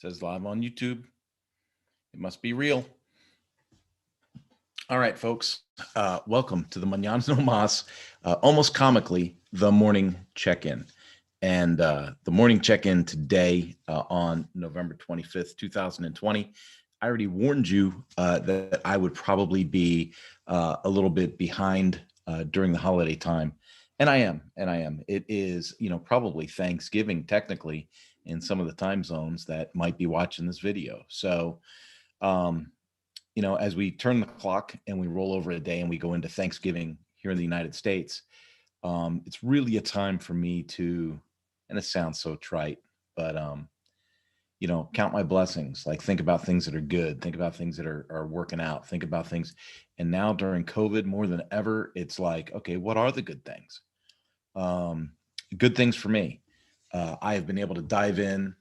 Says live on YouTube. It must be real. All right, folks. Welcome to the Mañana no Mas, almost comically, the morning check-in. And the morning check-in today on November 25th, 2020. I already warned you that I would probably be a little bit behind during the holiday time. And I am. It is, probably Thanksgiving technically in some of the time zones that might be watching this video. So, um, as we turn the clock and we roll over a day and we go into Thanksgiving here in the United States, it's really a time for me to, and it sounds so trite, but count my blessings. Like think about things that are good, think about things that are working out, think about things. And now during COVID, more than ever, it's like, okay, what are the good things? Um, Good things for me. I have been able to dive in,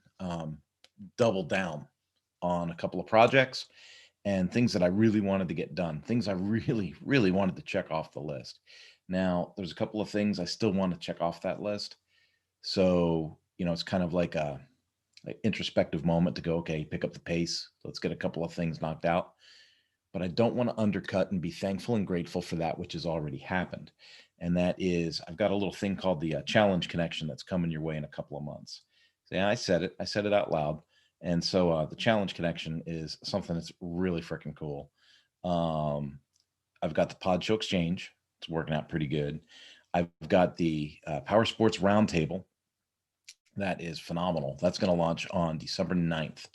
double down on a couple of projects and things that I really wanted to get done, things I really, really wanted to check off the list. Now, there's a couple of things I still want to check off that list. So, it's kind of like a introspective moment to go, okay, pick up the pace. Let's get a couple of things knocked out. But I don't want to undercut and be thankful and grateful for that which has already happened. And that is, I've got a little thing called the challenge connection that's coming your way in a couple of months. So, yeah, I said it out loud. And so the challenge connection is something that's really freaking cool. Um, I've got the Pod Show Exchange. It's working out pretty good. I've got the Power Sports Roundtable. That is phenomenal. That's going to launch on December 9th.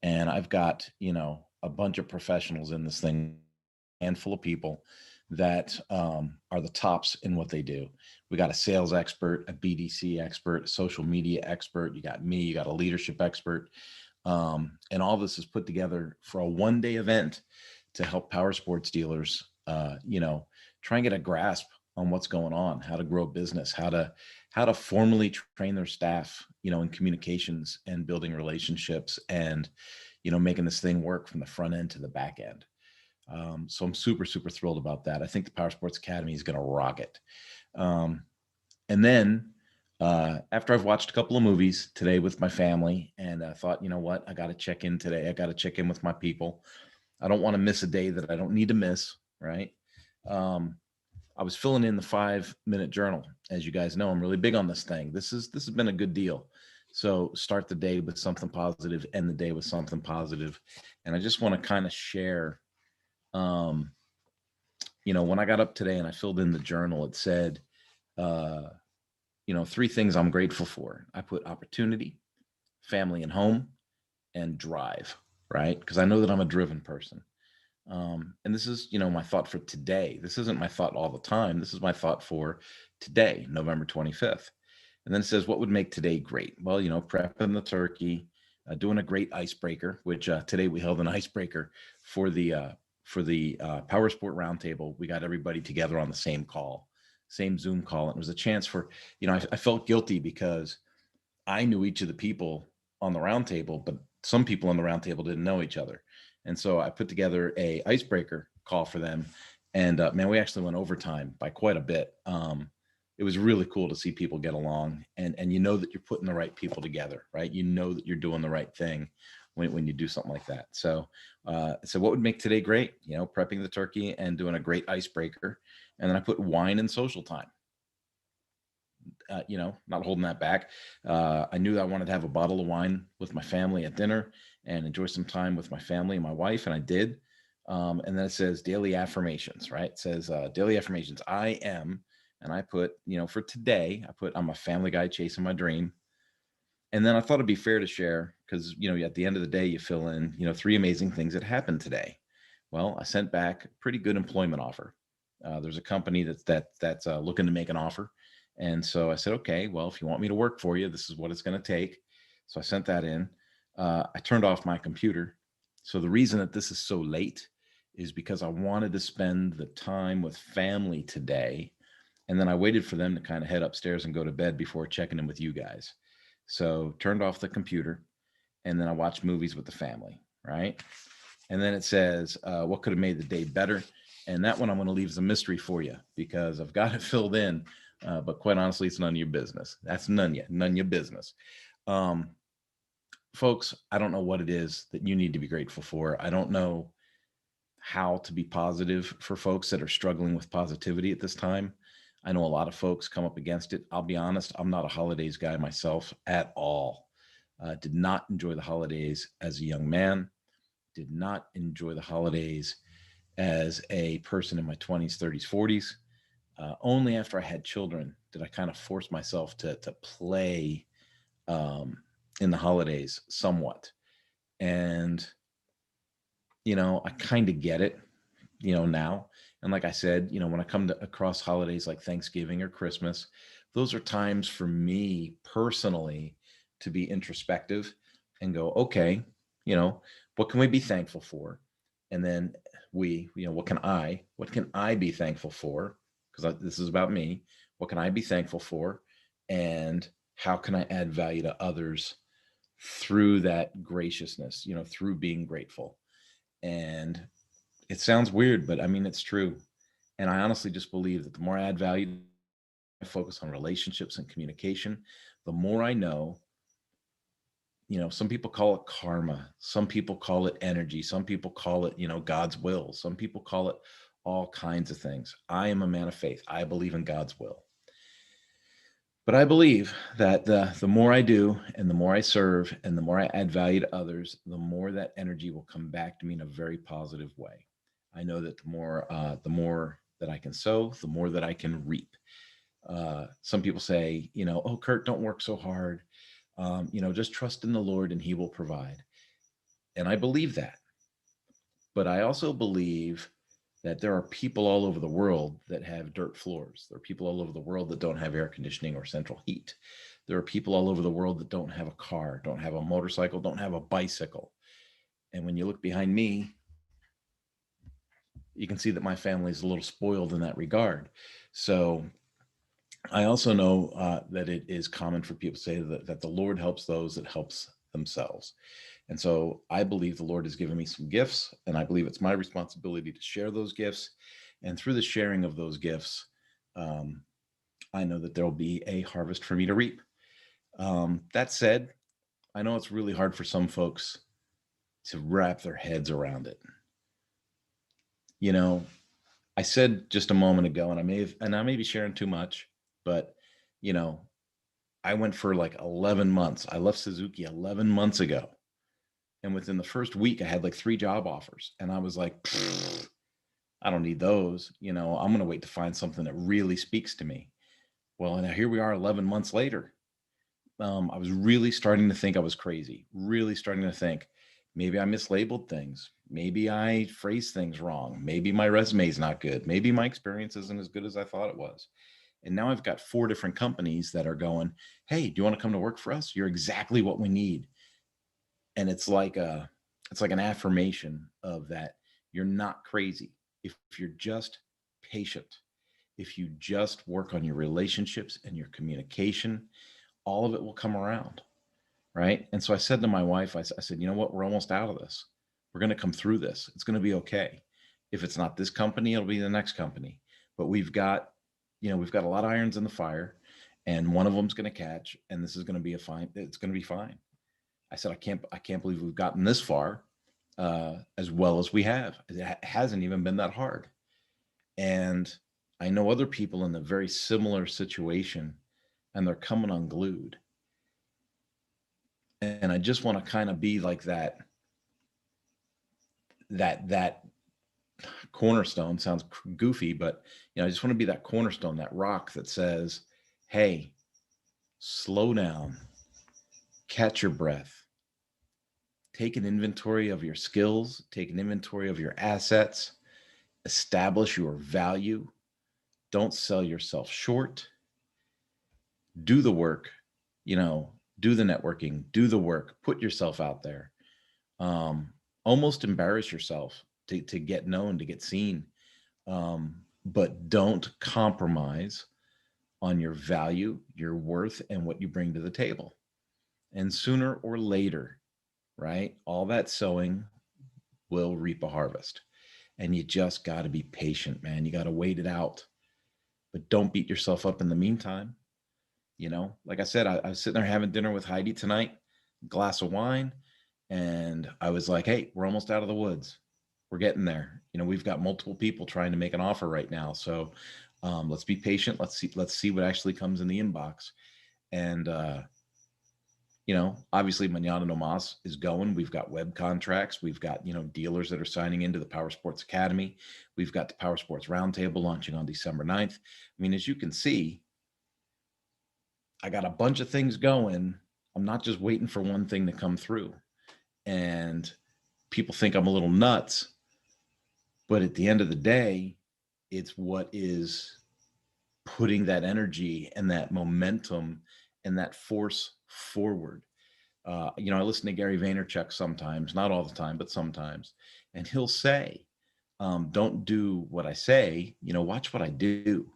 And I've got, a bunch of professionals in this thing, handful of people that are the tops in what they do. We got a sales expert, a BDC expert, a social media expert. You got me, you got a leadership expert. And all this is put together for a one-day event to help power sports dealers, try and get a grasp on what's going on, how to grow a business, how to formally train their staff, in communications and building relationships and, making this thing work from the front end to the back end. So I'm super, super thrilled about that. I think the Power Sports Academy is going to rock it. And then after I've watched a couple of movies today with my family and I thought, you know what, I got to check in today. I got to check in with my people. I don't want to miss a day that I don't need to miss. Right. I was filling in the 5-minute journal. As you guys know, I'm really big on this thing. This has been a good deal. So start the day with something positive, end the day with something positive. And I just want to kind of share, when I got up today and I filled in the journal, it said, 3 things I'm grateful for. I put opportunity, family and home, and drive, right? Because I know that I'm a driven person. And this is, my thought for today. This isn't my thought all the time. This is my thought for today, November 25th. And then it says, what would make today great? Well, prepping the turkey, doing a great icebreaker, which today we held an icebreaker for the Power Sport Roundtable. We got everybody together on the same call, same Zoom call. And it was a chance for, I felt guilty because I knew each of the people on the roundtable, but some people on the roundtable didn't know each other. And so I put together a icebreaker call for them. And man, we actually went overtime by quite a bit. It was really cool to see people get along and that you're putting the right people together, right? That you're doing the right thing when you do something like that. So what would make today great? Prepping the turkey and doing a great icebreaker. And then I put wine and social time. Not holding that back. I knew I wanted to have a bottle of wine with my family at dinner and enjoy some time with my family and my wife, and I did. And then it says daily affirmations, right? It says daily affirmations. I am, and I put, for today, I put I'm a family guy chasing my dream. And then I thought it'd be fair to share because, at the end of the day, you fill in, 3 amazing things that happened today. Well, I sent back a pretty good employment offer. There's a company that's looking to make an offer. And so I said, okay, well, if you want me to work for you, this is what it's going to take. So I sent that in. I turned off my computer. So the reason that this is so late is because I wanted to spend the time with family today. And then I waited for them to kind of head upstairs and go to bed before checking in with you guys. So turned off the computer and then I watched movies with the family, right? And then it says, what could have made the day better? And that one I'm going to leave as a mystery for you because I've got it filled in. But quite honestly, it's none of your business. That's none of your business. folks, I don't know what it is that you need to be grateful for. I don't know how to be positive for folks that are struggling with positivity at this time. I know a lot of folks come up against it. I'll be honest, I'm not a holidays guy myself at all. Did not enjoy the holidays as a young man, did not enjoy the holidays as a person in my 20s, 30s, 40s. Only after I had children did I kind of force myself to play um, in the holidays somewhat. And, I kind of get it, now. And like I said, when I come to across holidays like Thanksgiving or Christmas, those are times for me personally to be introspective and go, okay, what can we be thankful for? And then what can I be thankful for? Because this is about me. What can I be thankful for? And how can I add value to others through that graciousness, through being grateful? And it sounds weird, but I mean, it's true. And I honestly just believe that the more I add value, I focus on relationships and communication, the more I know, some people call it karma. Some people call it energy. Some people call it, God's will. Some people call it all kinds of things. I am a man of faith. I believe in God's will. But I believe that the more I do and the more I serve and the more I add value to others, the more that energy will come back to me in a very positive way. I know that the more that I can sow, the more that I can reap. Some people say, oh, Kurt, don't work so hard. Just trust in the Lord and He will provide. And I believe that. But I also believe that there are people all over the world that have dirt floors. There are people all over the world that don't have air conditioning or central heat. There are people all over the world that don't have a car, don't have a motorcycle, don't have a bicycle. And when you look behind me, you can see that my family is a little spoiled in that regard. So I also know that it is common for people to say that the Lord helps those that helps themselves. And so I believe the Lord has given me some gifts, and I believe it's my responsibility to share those gifts. And through the sharing of those gifts, um, I know that there will be a harvest for me to reap. That said, I know it's really hard for some folks to wrap their heads around it. You know, I said just a moment ago, and I may be sharing too much, but you know, I went for like 11 months. I left Suzuki 11 months ago. And within the first week, I had like 3 job offers. And I was like, I don't need those. I'm going to wait to find something that really speaks to me. Well, and here we are 11 months later. I was really starting to think I was crazy, really starting to think maybe I mislabeled things. Maybe I phrased things wrong. Maybe my resume is not good. Maybe my experience isn't as good as I thought it was. And now I've got 4 different companies that are going, hey, do you want to come to work for us? You're exactly what we need. And it's like an affirmation of that you're not crazy. If you're just patient, if you just work on your relationships and your communication, all of it will come around. Right. And so I said to my wife, I said, you know what? We're almost out of this. We're going to come through this. It's going to be okay. If it's not this company, it'll be the next company. But we've got a lot of irons in the fire, and one of them's going to catch, and this is going to be it's going to be fine. I said, I can't believe we've gotten this far as well as we have. It hasn't even been that hard. And I know other people in a very similar situation, and they're coming unglued. And I just want to kind of be like that cornerstone. Sounds goofy, but I just want to be that cornerstone, that rock that says, hey, slow down, catch your breath, take an inventory of your skills, take an inventory of your assets, establish your value. Don't sell yourself short. Do the work, do the networking, do the work, put yourself out there. Almost embarrass yourself to get known, to get seen. But don't compromise on your value, your worth, and what you bring to the table. And sooner or later, right, all that sowing will reap a harvest. And you just got to be patient, man. You got to wait it out. But don't beat yourself up in the meantime. Like I said, I was sitting there having dinner with Heidi tonight. glass of wine, and I was like, hey, we're almost out of the woods. We're getting there. We've got multiple people trying to make an offer right now. So let's be patient. Let's see what actually comes in the inbox. And obviously Mañana No Mas is going. We've got web contracts. We've got, dealers that are signing into the Power Sports Academy. We've got the Power Sports Roundtable launching on December 9th. I mean, as you can see, I got a bunch of things going. I'm not just waiting for one thing to come through. And people think I'm a little nuts, but at the end of the day, it's what is putting that energy and that momentum and that force forward. I listen to Gary Vaynerchuk sometimes, not all the time, but sometimes, and he'll say, "Don't do what I say. Watch what I do.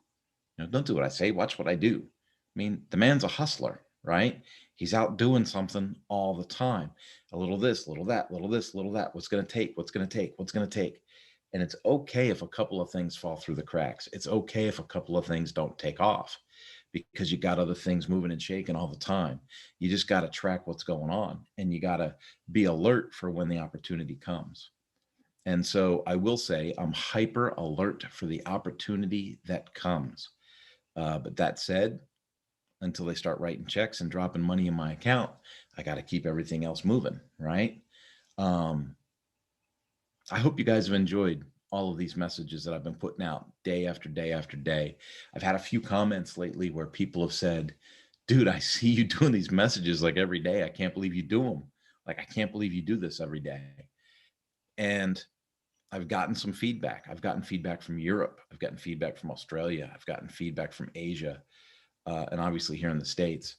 Don't do what I say. Watch what I do." I mean, the man's a hustler, right? He's out doing something all the time. A little this, little that, little this, little that. What's going to take? What's going to take? What's going to take? And it's okay if a couple of things fall through the cracks. It's okay if a couple of things don't take off because you got other things moving and shaking all the time. You just got to track what's going on and you got to be alert for when the opportunity comes. And so I will say I'm hyper alert for the opportunity that comes. But that said, until they start writing checks and dropping money in my account, I got to keep everything else moving, right? Um, I hope you guys have enjoyed all of these messages that I've been putting out day after day after day. I've had a few comments lately where people have said, dude, I see you doing these messages like every day. I can't believe you do them. Like, I can't believe you do this every day. And I've gotten some feedback. I've gotten feedback from Europe. I've gotten feedback from Australia. I've gotten feedback from Asia, and obviously here in the States.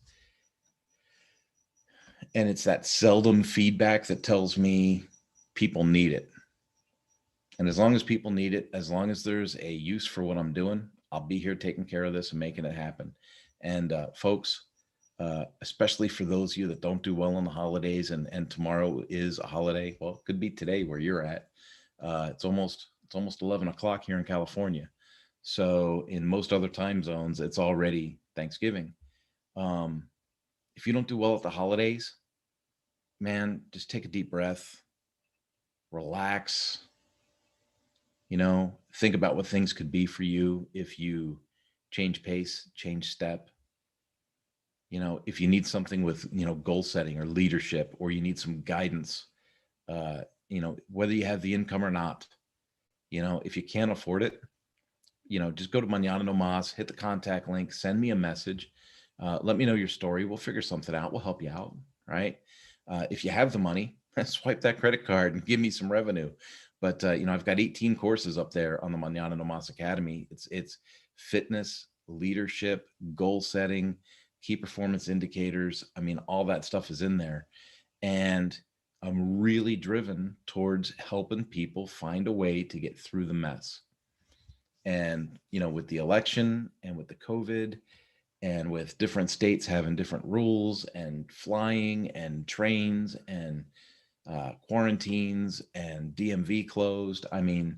And it's that seldom feedback that tells me people need it. And as long as people need it, as long as there's a use for what I'm doing, I'll be here taking care of this and making it happen. And folks, especially for those of you that don't do well on the holidays, and tomorrow is a holiday. Well, it could be today where you're at. It's almost 11 o'clock here in California. So in most other time zones, it's already Thanksgiving. Um, if you don't do well at the holidays, man, just take a deep breath, relax, think about what things could be for you if you change pace, change step. If you need something with, goal setting or leadership, or you need some guidance, whether you have the income or not, if you can't afford it, just go to Mañana No Mas, hit the contact link, send me a message. Let me know your story. We'll figure something out. We'll help you out. Right. If you have the money, swipe that credit card and give me some revenue. But, I've got 18 courses up there on the Mañana No Mas Academy. It's fitness, leadership, goal setting, key performance indicators. I mean, all that stuff is in there. And I'm really driven towards helping people find a way to get through the mess. And, with the election and with the COVID and with different states having different rules and flying and trains and quarantines and DMV closed, I mean,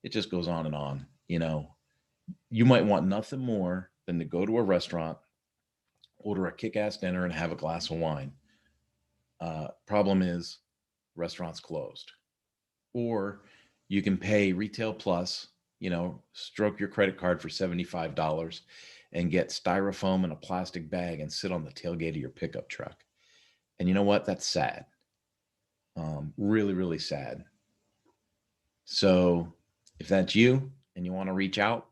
it just goes on and on. You might want nothing more than to go to a restaurant, order a kick-ass dinner, and have a glass of wine. Problem is, restaurants closed. Or you can pay Retail Plus, stroke your credit card for $75 and get styrofoam in a plastic bag and sit on the tailgate of your pickup truck. And you know what? That's sad. Really, really sad. So if that's you and you want to reach out,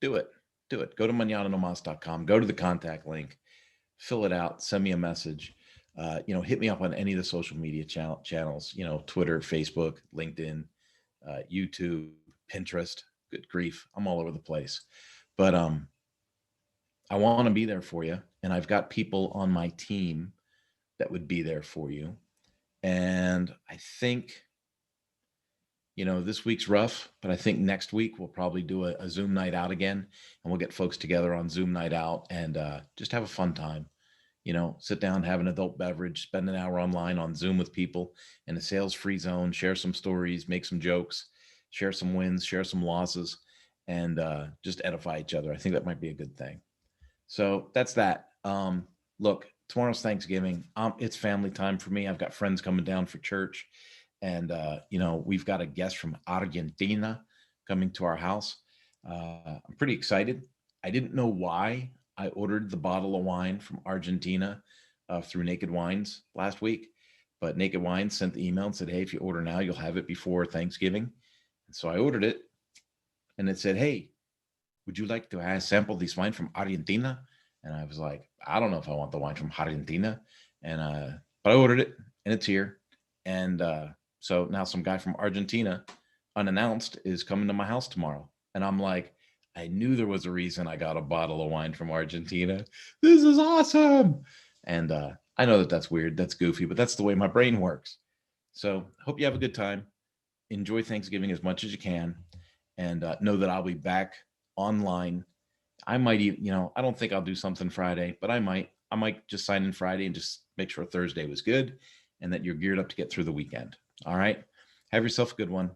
do it. Do it. Go to manananomas.com, go to the contact link, fill it out, send me a message. Hit me up on any of the social media channels, Twitter, Facebook, LinkedIn, YouTube, Pinterest. Good grief. I'm all over the place. But I want to be there for you. And I've got people on my team that would be there for you. And I think, this week's rough, but I think next week we'll probably do a Zoom night out again, and we'll get folks together on Zoom night out and just have a fun time. Sit down, have an adult beverage, spend an hour online on Zoom with people in a sales-free zone, share some stories, make some jokes, share some wins, share some losses, and just edify each other. I think that might be a good thing. So that's that. Look, tomorrow's Thanksgiving. It's family time for me. I've got friends coming down for church, and we've got a guest from Argentina coming to our house. I'm pretty excited. I didn't know why I ordered the bottle of wine from Argentina through Naked Wines last week, but Naked Wines sent the email and said, "Hey, if you order now, you'll have it before Thanksgiving." And so I ordered it, and it said, "Hey, would you like to sample this wine from Argentina?" And I was like, I don't know if I want the wine from Argentina. And but I ordered it, and it's here. And so now some guy from Argentina, unannounced, is coming to my house tomorrow. And I'm like, I knew there was a reason I got a bottle of wine from Argentina. This is awesome. And I know that that's weird, that's goofy, but that's the way my brain works. So hope you have a good time. Enjoy Thanksgiving as much as you can, and know that I'll be back online. I might even, I don't think I'll do something Friday, but I might. I might just sign in Friday and just make sure Thursday was good and that you're geared up to get through the weekend. All right. Have yourself a good one.